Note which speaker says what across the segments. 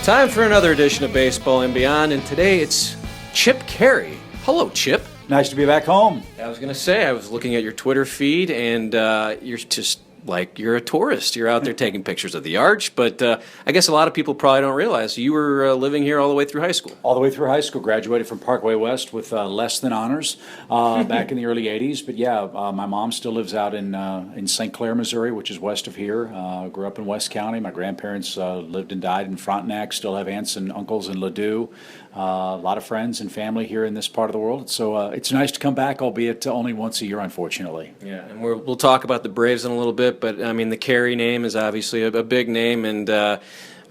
Speaker 1: Time for another edition of Baseball and Beyond, and today it's Chip Caray. Hello, Chip.
Speaker 2: Nice to be back home.
Speaker 1: I was going to say, I was looking at your Twitter feed, and you're just like you're a tourist. You're out there taking pictures of the arch, but I guess a lot of people probably don't realize you were living here all the way through high school.
Speaker 2: All the way through high school. Graduated from Parkway West with less than honors back in the early 80s. But yeah, my mom still lives out in St. Clair, Missouri, which is west of here. Grew up in West County. My grandparents lived and died in Frontenac. Still have aunts and uncles in Ladue. A lot of friends and family here in this part of the world. So it's nice to come back, albeit only once a year, unfortunately.
Speaker 1: Yeah, and we'll talk about the Braves in a little bit, but I mean, the Caray name is obviously a big name, and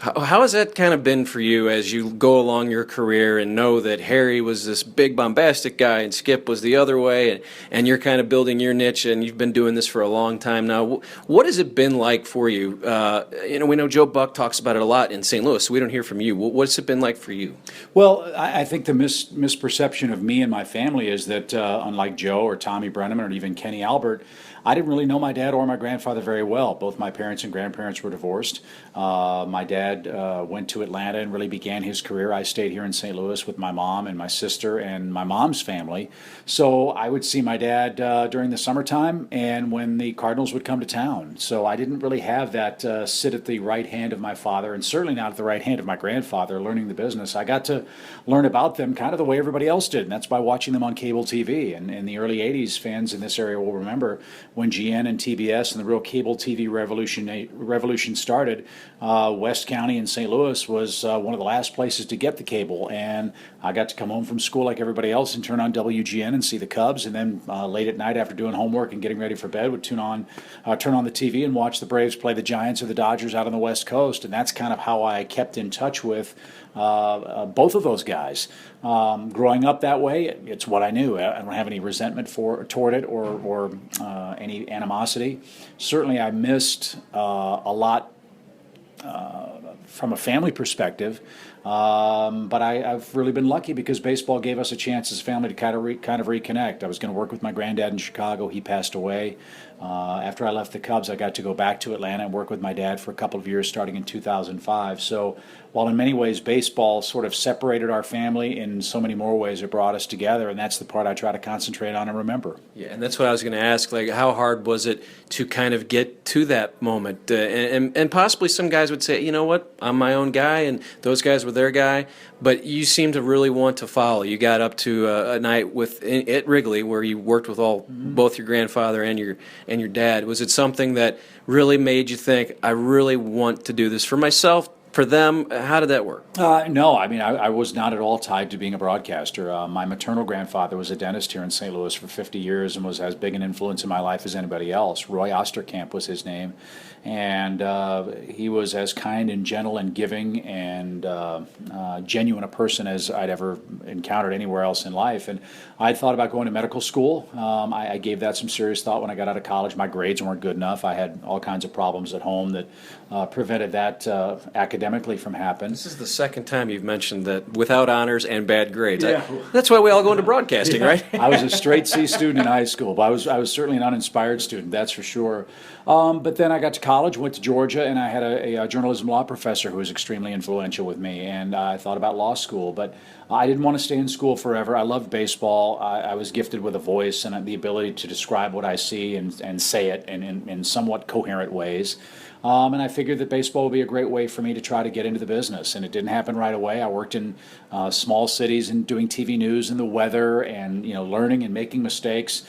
Speaker 1: how has that kind of been for you as you go along your career and know that Harry was this big bombastic guy and Skip was the other way, and you're kind of building your niche, and you've been doing this for a long time now. What has it been like for you? We know Joe Buck talks about it a lot in St. Louis, so we don't hear from you. What's it been like for you?
Speaker 2: Well, I think the misperception of me and my family is that unlike Joe or Tommy Brenneman or even Kenny Albert, I didn't really know my dad or my grandfather very well. Both my parents and grandparents were divorced. My dad went to Atlanta and really began his career. I stayed here in St. Louis with my mom and my sister and my mom's family. So I would see my dad during the summertime and when the Cardinals would come to town. So I didn't really have that sit at the right hand of my father, and certainly not at the right hand of my grandfather learning the business. I got to learn about them kind of the way everybody else did, and that's by watching them on cable TV. And in the early 80s, fans in this area will remember when GN and TBS and the real cable TV revolution started. West County in St. Louis was one of the last places to get the cable, and I got to come home from school like everybody else and turn on WGN and see the Cubs, and then late at night after doing homework and getting ready for bed would turn on the TV and watch the Braves play the Giants or the Dodgers out on the West Coast, and that's kind of how I kept in touch with both of those guys. Growing up that way, it's what I knew. I don't have any resentment toward it or any animosity. Certainly I missed a lot from a family perspective, but I've really been lucky because baseball gave us a chance as a family to kind of reconnect. I was going to work with my granddad in Chicago. He passed away. After I left the Cubs, I got to go back to Atlanta and work with my dad for a couple of years starting in 2005. So while in many ways baseball sort of separated our family, in so many more ways it brought us together, and that's the part I try to concentrate on and remember.
Speaker 1: Yeah, and that's what I was going to ask. Like, how hard was it to kind of get to that moment? And possibly some guys would say, you know what, I'm my own guy, and those guys were their guy. But you seem to really want to follow. You got up to a night at Wrigley where you worked with both your grandfather and your dad. Was it something that really made you think, I really want to do this for myself? For them, how did that work?
Speaker 2: No, I mean, I was not at all tied to being a broadcaster. My maternal grandfather was a dentist here in St. Louis for 50 years and was as big an influence in my life as anybody else. Roy Osterkamp was his name, and he was as kind and gentle and giving and genuine a person as I'd ever encountered anywhere else in life. And I thought about going to medical school. I gave that some serious thought when I got out of college. My grades weren't good enough. I had all kinds of problems at home that prevented that academically from happening.
Speaker 1: This is the second time you've mentioned that without honors and bad grades.
Speaker 2: Yeah.
Speaker 1: That's why we all go into broadcasting, right?
Speaker 2: I was a straight C student in high school, but I was certainly an uninspired student, that's for sure. But then I got to college, went to Georgia, and I had a journalism law professor who was extremely influential with me, and I thought about law school, but I didn't want to stay in school forever. I loved baseball. I was gifted with a voice and the ability to describe what I see and say it in somewhat coherent ways. And I figured that baseball would be a great way for me to try to get into the business. And it didn't happen right away. I worked in small cities and doing TV news and the weather and learning and making mistakes.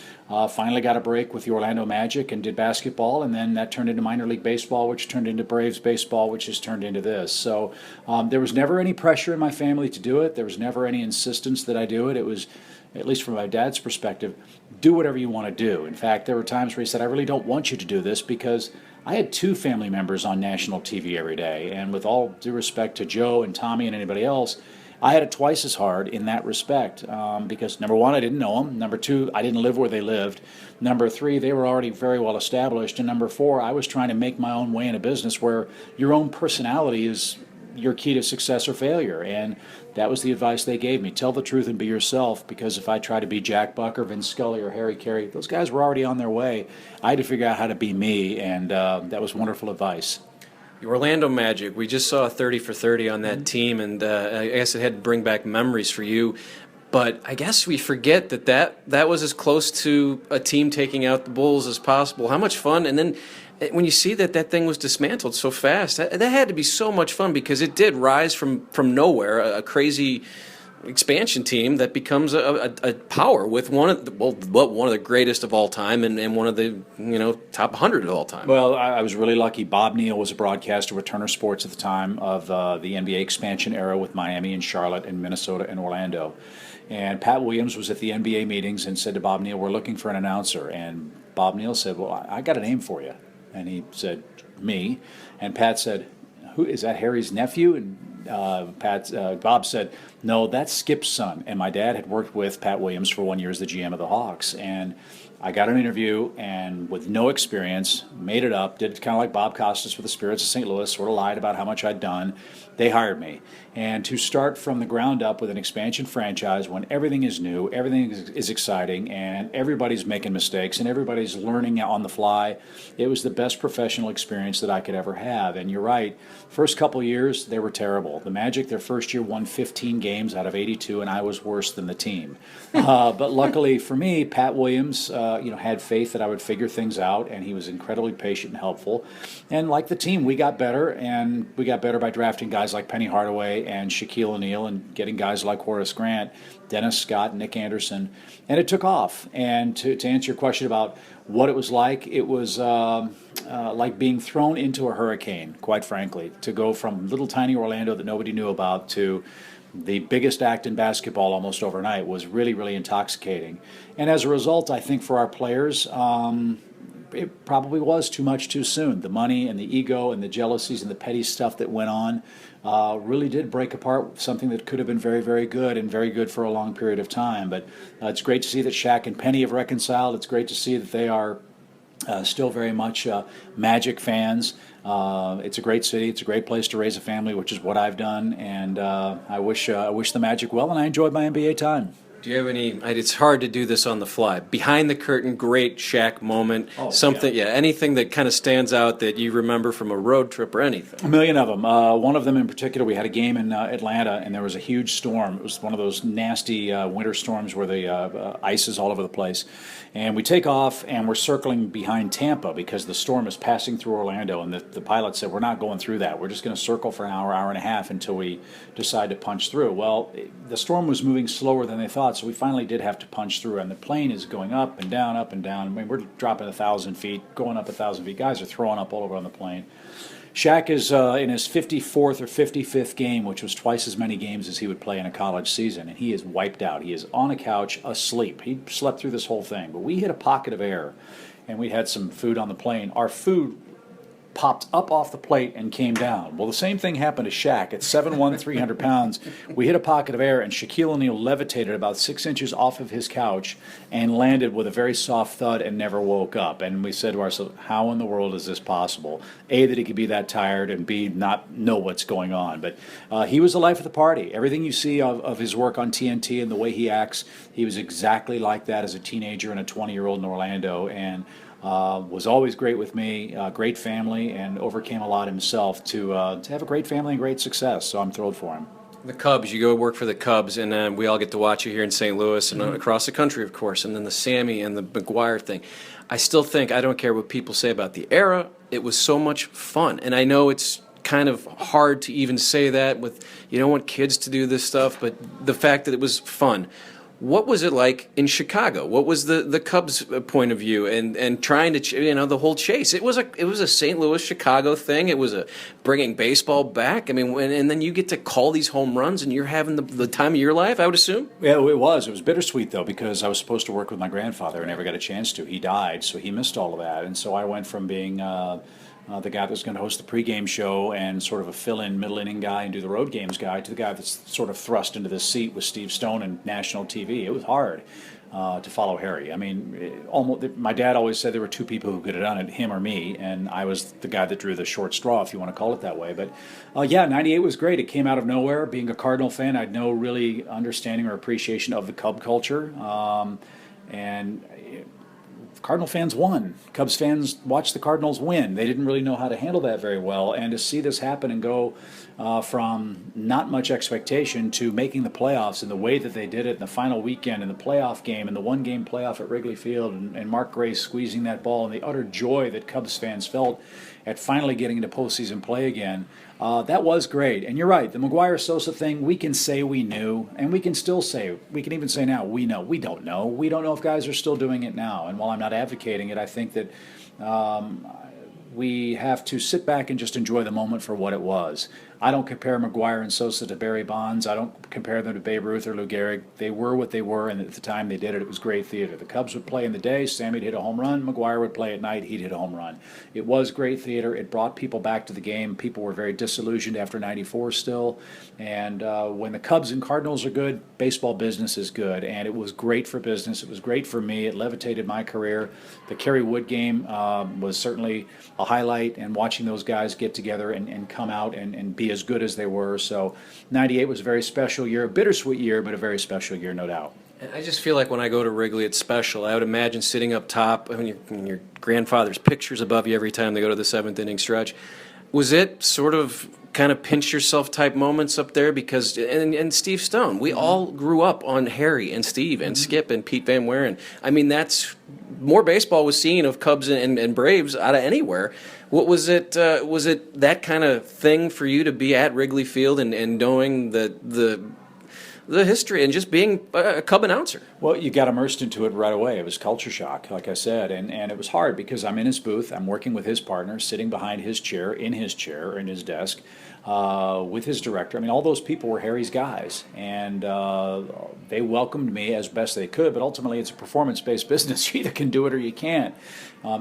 Speaker 2: Finally got a break with the Orlando Magic and did basketball, and then that turned into minor league baseball, which turned into Braves baseball, which has turned into this. So there was never any pressure in my family to do it. There was never any insistence that I do it. It was, at least from my dad's perspective, do whatever you want to do. In fact, there were times where he said, I really don't want you to do this because I had two family members on national TV every day, and with all due respect to Joe and Tommy and anybody else, I had it twice as hard in that respect because, number one, I didn't know them. Number two, I didn't live where they lived. Number three, they were already very well established. And number four, I was trying to make my own way in a business where your own personality is your key to success or failure. And that was the advice they gave me. Tell the truth and be yourself, because if I tried to be Jack Buck or Vince Scully or Harry Caray, those guys were already on their way. I had to figure out how to be me, and that was wonderful advice.
Speaker 1: Orlando Magic, we just saw a 30 for 30 on that team, and I guess it had to bring back memories for you. But I guess we forget that was as close to a team taking out the Bulls as possible. How much fun! And then when you see that thing was dismantled so fast, that had to be so much fun because it did rise from nowhere, a crazy expansion team that becomes a power with one of the greatest of all time and one of the top 100 of all time.
Speaker 2: Well, I was really lucky. Bob Neal was a broadcaster with Turner Sports at the time of the NBA expansion era with Miami and Charlotte and Minnesota and Orlando. And Pat Williams was at the NBA meetings and said to Bob Neal, "We're looking for an announcer." And Bob Neal said, "Well, I got a name for you." And he said, "Me." And Pat said, "Who is that? Harry's nephew?" And Bob said, "No, that's Skip's son." And my dad had worked with Pat Williams for 1 year as the GM of the Hawks. And I got an interview, and with no experience, made it up, did kind of like Bob Costas with the Spirits of St. Louis, sort of lied about how much I'd done. They hired me. And to start from the ground up with an expansion franchise when everything is new, everything is exciting, and everybody's making mistakes, and everybody's learning on the fly, it was the best professional experience that I could ever have. And you're right, first couple of years, they were terrible. The Magic, their first year, won 15 games out of 82, and I was worse than the team. But luckily for me, Pat Williams had faith that I would figure things out, and he was incredibly patient and helpful. And like the team, we got better, and we got better by drafting guys like Penny Hardaway and Shaquille O'Neal and getting guys like Horace Grant, Dennis Scott, Nick Anderson, and it took off. And to answer your question about what it was like being thrown into a hurricane, quite frankly, to go from little tiny Orlando that nobody knew about to the biggest act in basketball almost overnight was really, really intoxicating. And as a result, I think for our players, it probably was too much too soon. The money and the ego and the jealousies and the petty stuff that went on really did break apart something that could have been very, very good and very good for a long period of time. But it's great to see that Shaq and Penny have reconciled. It's great to see that they are still very much Magic fans. It's a great city. It's a great place to raise a family, which is what I've done. And I wish the Magic well, and I enjoyed my NBA time.
Speaker 1: Do you have any? It's hard to do this on the fly. Behind the curtain, great Shaq moment. Something, anything that kind of stands out that you remember from a road trip or anything.
Speaker 2: A million of them. One of them in particular, we had a game in Atlanta, and there was a huge storm. It was one of those nasty winter storms where the ice is all over the place. And we take off, and we're circling behind Tampa because the storm is passing through Orlando. And the pilot said, "We're not going through that. We're just going to circle for an hour, hour and a half until we decide to punch through." Well, the storm was moving slower than they thought, so we finally did have to punch through. And the plane is going up and down, up and down. I mean, we're dropping 1,000 feet, going up 1,000 feet. Guys are throwing up all over on the plane. Shaq is in his 54th or 55th game, which was twice as many games as he would play in a college season, and he is wiped out. He is on a couch asleep. He slept through this whole thing. But we hit a pocket of air, and we had some food on the plane. Our food popped up off the plate and came down. Well, the same thing happened to Shaq. At 7'1", 300 pounds, we hit a pocket of air, and Shaquille O'Neal levitated about 6 inches off of his couch and landed with a very soft thud and never woke up. And we said to ourselves, how in the world is this possible? A, that he could be that tired, and B, not know what's going on. But he was the life of the party. Everything you see of his work on TNT and the way he acts, he was exactly like that as a teenager and a 20-year-old in Orlando. And was always great with me, great family, and overcame a lot himself to have a great family and great success. So I'm thrilled for him.
Speaker 1: The Cubs, you go work for the Cubs, and we all get to watch you here in St. Louis and across the country, of course, and then the Sammy and the McGwire thing. I still think, I don't care what people say about the era, it was so much fun. And I know it's kind of hard to even say that with, you don't want kids to do this stuff, but the fact that it was fun. What was it like in Chicago? What was the Cubs' point of view and trying to the whole chase? It was a St. Louis Chicago thing. It was a bringing baseball back. I mean, and then you get to call these home runs, and you're having the time of your life, I would assume.
Speaker 2: Yeah, it was. It was bittersweet though, because I was supposed to work with my grandfather and never got a chance to. He died, so he missed all of that, and so I went from being the guy that was going to host the pregame show and sort of a fill-in middle-inning guy and do the road games guy to the guy that's sort of thrust into this seat with Steve Stone and national TV. It was hard to follow Harry. I mean, my dad always said there were two people who could have done it, him or me, and I was the guy that drew the short straw, if you want to call it that way. But yeah, 98 was great. It came out of nowhere. Being a Cardinal fan, I had no really understanding or appreciation of the Cub culture. And Cardinal fans won. Cubs fans watched the Cardinals win. They didn't really know how to handle that very well. And to see this happen and go from not much expectation to making the playoffs in the way that they did it in the final weekend, in the playoff game, in the one-game playoff at Wrigley Field, and Mark Gray squeezing that ball, and the utter joy that Cubs fans felt at finally getting into postseason play again, that was great. And you're right, the McGwire-Sosa thing, we can say we knew, and we can still say, we can even say now, we know. We don't know. We don't know if guys are still doing it now. And while I'm not advocating it, I think that we have to sit back and just enjoy the moment for what it was. I don't compare McGwire and Sosa to Barry Bonds. I don't compare them to Babe Ruth or Lou Gehrig. They were what they were, and at the time they did it, it was great theater. The Cubs would play in the day, Sammy'd hit a home run, McGwire would play at night, he'd hit a home run. It was great theater. It brought people back to the game. People were very disillusioned after '94 still. And when the Cubs and Cardinals are good, baseball business is good. And it was great for business. It was great for me. It levitated my career. The Kerry Wood game was certainly a highlight, and watching those guys get together and come out and be as good as they were. So '98 was a very special year, a bittersweet year, but a very special year, no doubt.
Speaker 1: I just feel like when I go to Wrigley, it's special. I would imagine sitting up top, when your grandfather's pictures above you every time they go to the seventh inning stretch. Was it sort of kind of pinch yourself type moments up there? Because and Steve Stone, we all grew up on Harry and Steve and Skip and Pete Van Wieren. I mean, that's more baseball was seen of Cubs and Braves out of anywhere. What was it? Was it that kind of thing for you to be at Wrigley Field and knowing the history and just being a Cub announcer?
Speaker 2: Well, you got immersed into it right away. It was culture shock, like I said, and it was hard because I'm in his booth, I'm working with his partner, sitting behind his chair, in his desk, with his director. I mean, all those people were Harry's guys, and they welcomed me as best they could, but ultimately it's a performance-based business. You either can do it or you can't.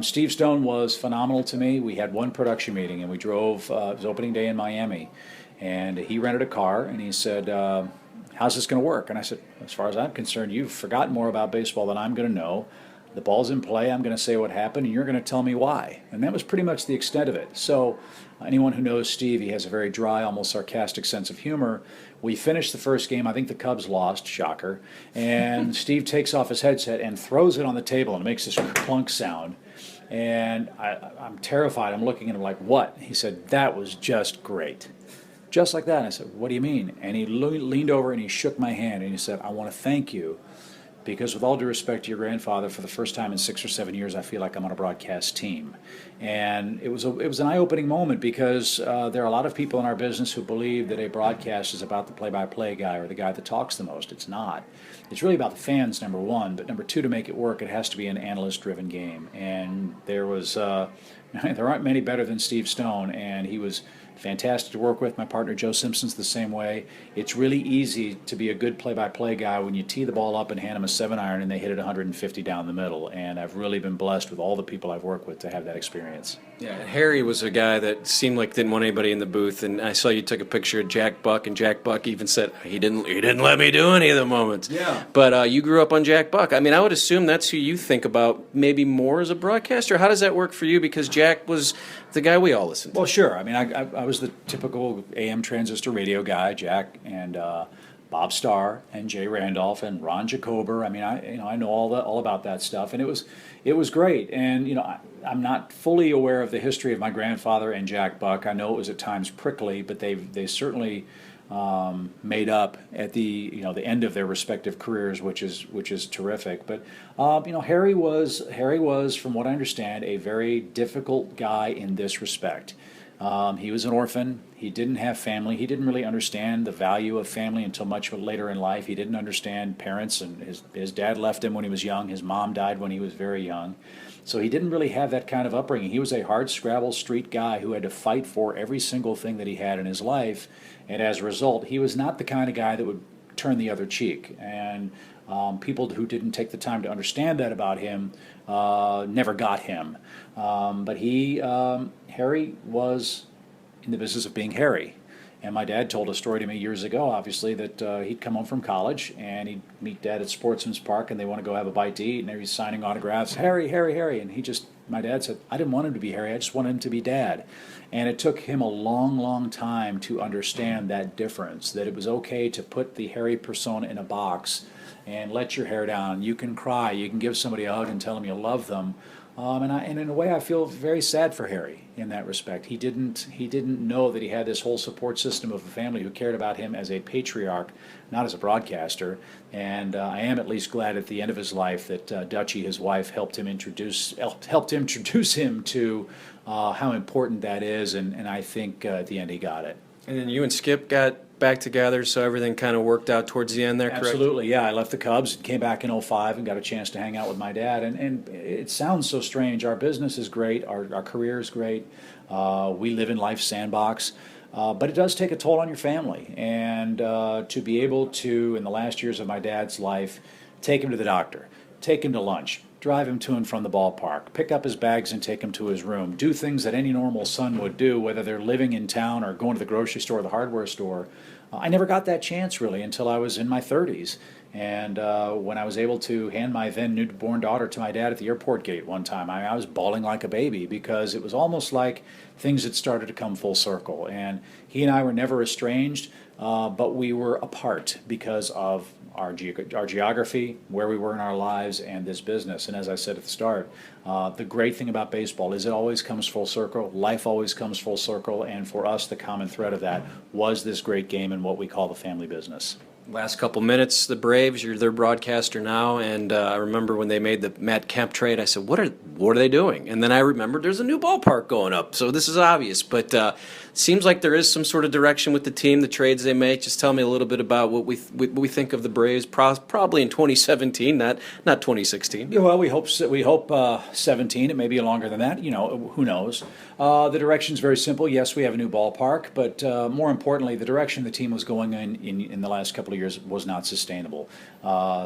Speaker 2: Steve Stone was phenomenal to me. We had one production meeting, and we drove, it was opening day in Miami, and he rented a car, and he said, how's this going to work? And I said, as far as I'm concerned, you've forgotten more about baseball than I'm going to know. The ball's in play, I'm going to say what happened, and you're going to tell me why. And that was pretty much the extent of it. So anyone who knows Steve, he has a very dry, almost sarcastic sense of humor. We finished the first game. I think the Cubs lost, shocker. And Steve takes off his headset and throws it on the table, and it makes this clunk sound. And I'm terrified. I'm looking at him like, what? He said, that was just great. Just like that. And I said, what do you mean? And he leaned over and he shook my hand and he said, I want to thank you because with all due respect to your grandfather, for the first time in 6 or 7 years, I feel like I'm on a broadcast team. And it was an eye-opening moment because there are a lot of people in our business who believe that a broadcast is about the play-by-play guy or the guy that talks the most. It's not. It's really about the fans, number one. But number two, to make it work, it has to be an analyst-driven game. And there aren't many better than Steve Stone, and he was fantastic to work with. My partner Joe Simpson's the same way. It's really easy to be a good play-by-play guy when you tee the ball up and hand them a 7-iron and they hit it 150 down the middle. And I've really been blessed with all the people I've worked with to have that experience.
Speaker 1: Yeah, Harry was a guy that seemed like didn't want anybody in the booth, and I saw you took a picture of Jack Buck, and Jack Buck even said he didn't let me do any of the moments.
Speaker 2: Yeah.
Speaker 1: But you grew up on Jack Buck. I mean, I would assume that's who you think about maybe more as a broadcaster. How does that work for you? Because Jack was the guy we all listened to.
Speaker 2: Well, sure. I mean, I was the typical AM transistor radio guy, Jack and Bob Starr and Jay Randolph and Ron Jacober. I mean, I know all about that stuff, and it was great. And I'm not fully aware of the history of my grandfather and Jack Buck. I know it was at times prickly, but they certainly made up at the end of their respective careers, which is terrific. But Harry was, from what I understand, a very difficult guy in this respect. He was an orphan. He didn't have family. He didn't really understand the value of family until much later in life. He didn't understand parents, and his dad left him when he was young. His mom died when he was very young. So he didn't really have that kind of upbringing. He was a hard-scrabble street guy who had to fight for every single thing that he had in his life. And as a result, he was not the kind of guy that would turn the other cheek. And people who didn't take the time to understand that about him never got him. But Harry was in the business of being Harry. And my dad told a story to me years ago, obviously, that he'd come home from college and he'd meet Dad at Sportsman's Park and they want to go have a bite to eat and he's signing autographs, Harry, Harry, Harry. And he just my dad said, I didn't want him to be Harry, I just wanted him to be Dad. And it took him a long, long time to understand that difference, that it was okay to put the Harry persona in a box and let your hair down. You can cry, you can give somebody a hug and tell them you love them. And in a way, I feel very sad for Harry in that respect. He didn't know that he had this whole support system of a family who cared about him as a patriarch, not as a broadcaster. And I am at least glad at the end of his life that Dutchie, his wife, helped introduce him to how important that is. And I think at the end he got it.
Speaker 1: And then you and Skip got back together, so everything kind of worked out towards the end there, correct?
Speaker 2: Absolutely, yeah. I left the Cubs and came back in '05 and got a chance to hang out with my dad. And it sounds so strange. Our business is great. Our career is great. We live in life's sandbox. But it does take a toll on your family. And to be able to, in the last years of my dad's life, take him to the doctor, take him to lunch, drive him to and from the ballpark, pick up his bags and take him to his room, do things that any normal son would do, whether they're living in town or going to the grocery store or the hardware store. I never got that chance really until I was in my 30s. And when I was able to hand my then newborn daughter to my dad at the airport gate one time, I was bawling like a baby because it was almost like things had started to come full circle. And he and I were never estranged, but we were apart because of our geography, where we were in our lives, and this business. And as I said at the start, the great thing about baseball is it always comes full circle. Life always comes full circle. And for us, the common thread of that was this great game and what we call the family business.
Speaker 1: Last couple minutes, the Braves, you're their broadcaster now, and I remember when they made the Matt Kemp trade, I said, what are they doing? And then I remembered there's a new ballpark going up, so this is obvious. But seems like there is some sort of direction with the team, the trades they make. Just tell me a little bit about what we think of the Braves, probably in 2017, not 2016.
Speaker 2: Yeah, well, we hope 17. It may be longer than that. Who knows? The direction's very simple. Yes, we have a new ballpark, but more importantly, the direction the team was going in the last couple of years was not sustainable.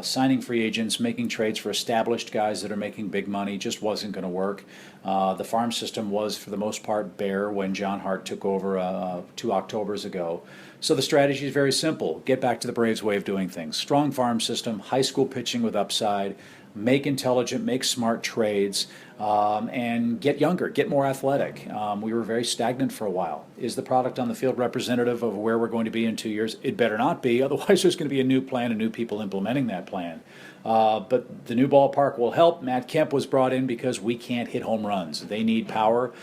Speaker 2: Signing free agents, making trades for established guys that are making big money just wasn't going to work. The farm system was, for the most part, bare when John Hart took over 2 Octobers ago. So the strategy is very simple. Get back to the Braves' way of doing things. Strong farm system, high school pitching with upside, make intelligent, make smart trades, and get younger, get more athletic. We were very stagnant for a while. Is the product on the field representative of where we're going to be in 2 years? It better not be, otherwise there's going to be a new plan and new people implementing that plan. But the new ballpark will help. Matt Kemp was brought in because we can't hit home runs. They need power.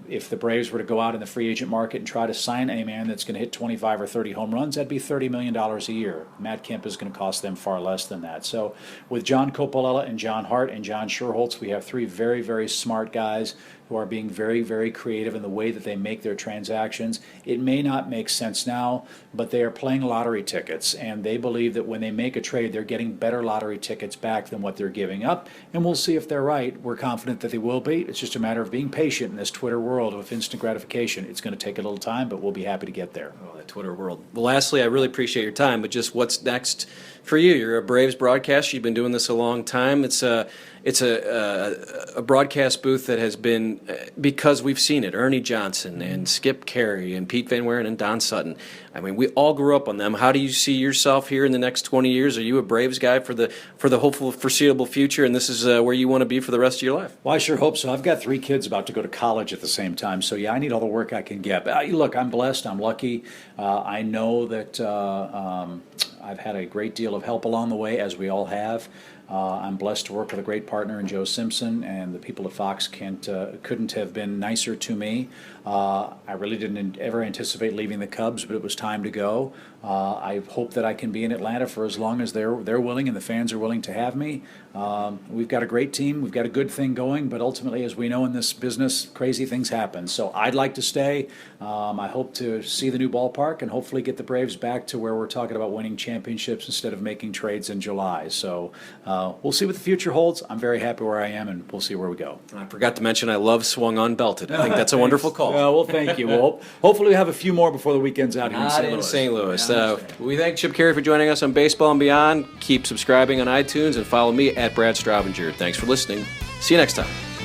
Speaker 2: If the Braves were to go out in the free agent market and try to sign a man that's going to hit 25 or 30 home runs, that'd be $30 million a year. Matt Kemp is going to cost them far less than that. So with John Coppola and John Hart and John Sherholtz, we have 3 very, very smart guys who are being very, very creative in the way that they make their transactions. It may not make sense now, but they are playing lottery tickets, and they believe that when they make a trade, they're getting better lottery tickets back than what they're giving up, and we'll see if they're right. We're confident that they will be. It's just a matter of being patient in this Twitter world of instant gratification. It's going to take a little time, but we'll be happy to get there.
Speaker 1: Oh, that Twitter world. Well, lastly, I really appreciate your time, but just what's next for you? You're a Braves broadcaster. You've been doing this a long time. It's a broadcast booth that has been, because we've seen it, Ernie Johnson and Skip Caray and Pete Van Wieren and Don Sutton. I mean, we all grew up on them. How do you see yourself here in the next 20 years? Are you a Braves guy for the hopeful foreseeable future, and this is where you want to be for the rest of your life?
Speaker 2: Well, I sure hope so. I've got 3 kids about to go to college at the same time, so yeah, I need all the work I can get. But look, I'm blessed. I'm lucky. I know that I've had a great deal of help along the way, as we all have. I'm blessed to work with a great partner in Joe Simpson, and the people at Fox couldn't have been nicer to me. I really didn't ever anticipate leaving the Cubs, but it was time to go. I hope that I can be in Atlanta for as long as they're willing and the fans are willing to have me. We've got a great team. We've got a good thing going, but ultimately, as we know in this business, crazy things happen. So I'd like to stay. I hope to see the new ballpark and hopefully get the Braves back to where we're talking about winning championships instead of making trades in July. So we'll see what the future holds. I'm very happy where I am, and we'll see where we go.
Speaker 1: I forgot to mention I love Swung Unbelted. I think that's a wonderful call.
Speaker 2: Well, thank you. Well, hopefully we have a few more before the weekend's out here in St. Louis.
Speaker 1: St. Louis. We thank Chip Caray for joining us on Baseball and Beyond. Keep subscribing on iTunes and follow me at Brad Straubinger. Thanks for listening. See you next time.